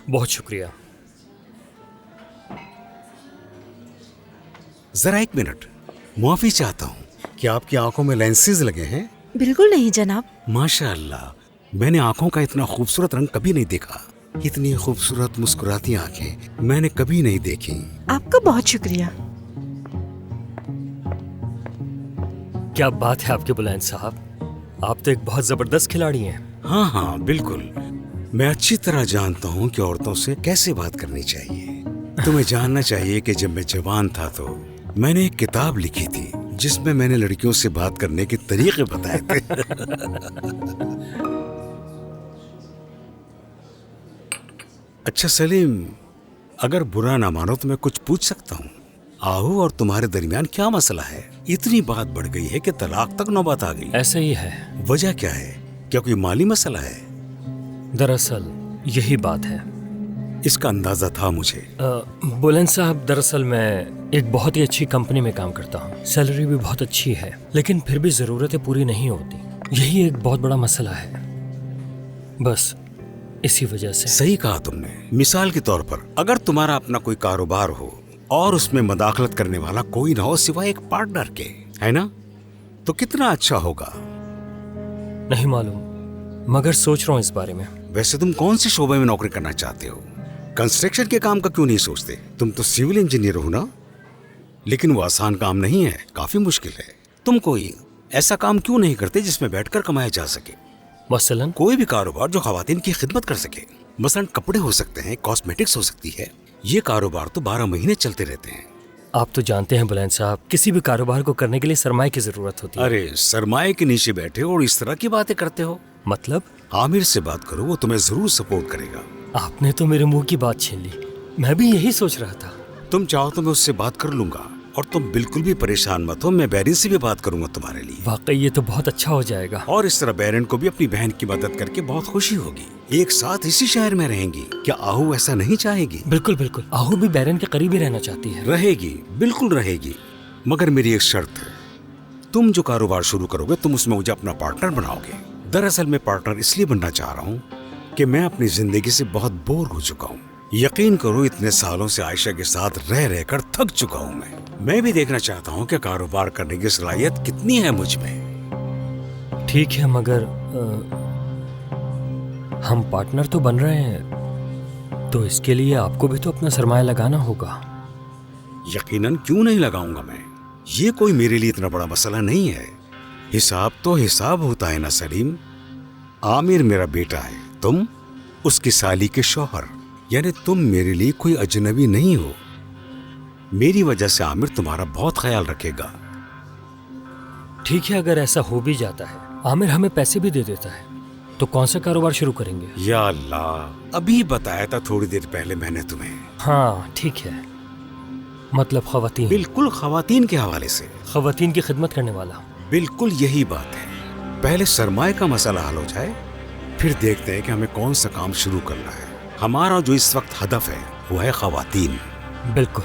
بہت شکریہ. ذرا ایک منٹ، معافی چاہتا ہوں. کیا آپ کی آنکھوں میں لینسز لگے ہیں؟ بالکل نہیں جناب. ماشاء اللہ، میں نے آنکھوں کا اتنا خوبصورت رنگ کبھی نہیں دیکھا. اتنی خوبصورت مسکراتی آنکھیں میں نے کبھی نہیں دیکھی. آپ کا بہت شکریہ. کیا بات ہے آپ کے بلند صاحب، آپ تو ایک بہت زبردست کھلاڑی ہیں. ہاں بالکل. میں اچھی طرح جانتا ہوں کہ عورتوں سے کیسے بات کرنی چاہیے. تمہیں جاننا چاہیے کہ جب میں جوان تھا تو میں نے ایک کتاب لکھی تھی جس میں میں نے لڑکیوں سے بات کرنے کے طریقے بتائے تھے. اچھا سلیم، اگر برا نہ مانو تو میں کچھ پوچھ سکتا ہوں؟ آہو اور تمہارے درمیان کیا مسئلہ ہے؟ اتنی بات بڑھ گئی ہے کہ طلاق تک نوبت آ گئی. ایسا ہی ہے. وجہ کیا ہے؟ کیا کوئی مالی مسئلہ ہے؟ دراصل یہی بات ہے. اس کا اندازہ تھا مجھے. بلند صاحب، دراصل میں ایک بہت ہی اچھی کمپنی میں کام کرتا ہوں، سیلری بھی بہت اچھی ہے، لیکن پھر بھی ضرورتیں پوری نہیں ہوتی. یہی ایک بہت بڑا مسئلہ ہے، بس اسی وجہ سے. صحیح کہا تم نے. مثال کے طور پر اگر تمہارا اپنا کوئی کاروبار ہو اور اس میں مداخلت کرنے والا کوئی نہ ہو سوائے ایک پارٹنر کے، ہے نا، تو کتنا اچھا ہوگا. نہیں معلوم، مگر سوچ رہا ہوں اس بارے میں. ویسے تم کون سے شعبے میں نوکری کرنا چاہتے ہو؟ کنسٹرکشن کے کام کا کیوں نہیں سوچتے؟ تم تو سول انجینئر ہو نا. لیکن وہ آسان کام نہیں ہے، کافی مشکل ہے. تم کوئی ایسا کام کیوں نہیں کرتے جس میں بیٹھ کر کمایا جا سکے؟ مثلاً کوئی بھی کاروبار جو خواتین کی خدمت کر سکے. مثلاً کپڑے ہو سکتے ہیں، کاسمیٹکس ہو سکتی ہے. یہ کاروبار تو 12 مہینے چلتے رہتے ہیں. آپ تو جانتے ہیں بلند صاحب، کسی بھی کاروبار کو کرنے کے لیے سرمایہ کی ضرورت ہوتی ہے. ارے سرمایہ کے نیچے بیٹھے اور اس طرح کی باتیں کرتے ہو. مطلب؟ عامر سے بات کرو، وہ تمہیں ضرور سپورٹ کرے گا. آپ نے تو میرے منہ کی بات چھین لی. میں بھی یہی سوچ رہا تھا. تم چاہو تو میں اس سے بات کر لوں گا، اور تم بالکل بھی پریشان مت ہو، میں بیرن سے بھی بات کروں گا تمہارے لیے. واقعی یہ تو بہت اچھا ہو جائے گا. اور اس طرح بیرن کو بھی اپنی بہن کی مدد کر کے بہت خوشی ہوگی. ایک ساتھ اسی شہر میں رہیں گی. کیا آہو ایسا نہیں چاہے گی؟ بالکل بالکل، آہو بھی بیرن کے قریب ہی رہنا چاہتی ہے. رہے گی، بالکل رہے گی. مگر میری ایک شرط ہے. تم جو کاروبار شروع کرو گے تم اس میں مجھے اپنا پارٹنر بناؤ گے. دراصل میں پارٹنر اس لیے بننا چاہ رہا ہوں کہ میں اپنی زندگی سے بہت بور ہو چکا ہوں. یقین کرو اتنے سالوں سے عائشہ کے ساتھ رہ کر تھک چکا ہوں. میں بھی دیکھنا چاہتا ہوں کہ کاروبار کرنے کی صلاحیت کتنی ہے مجھ میں. ٹھیک ہے، مگر ہم پارٹنر تو بن رہے ہیں، تو اس کے لیے آپ کو بھی تو اپنا سرمایہ لگانا ہوگا. یقیناً، کیوں نہیں لگاؤں گا میں. یہ کوئی میرے لیے اتنا بڑا مسئلہ نہیں ہے. حساب تو حساب ہوتا ہے نا سلیم. عامر میرا بیٹا ہے، تم اس کی سالی کے شوہر، یعنی تم میرے لیے کوئی اجنبی نہیں ہو. میری وجہ سے عامر تمہارا بہت خیال رکھے گا. ٹھیک ہے، اگر ایسا ہو بھی جاتا ہے، عامر ہمیں پیسے بھی دے دیتا ہے، تو کون سا کاروبار شروع کریں گے؟ یا اللہ، ابھی بتایا تھا تھوڑی دیر پہلے میں نے تمہیں. ہاں ٹھیک ہے، مطلب خواتین. بالکل، خواتین کے حوالے سے. خواتین کی خدمت کرنے والا. بالکل یہی بات ہے. پہلے سرمایہ کا مسئلہ حل ہو جائے، پھر دیکھتے ہیں کہ ہمیں کون سا کام شروع کرنا ہے. ہمارا جو اس وقت ہدف ہے وہ ہے خواتین. بالکل.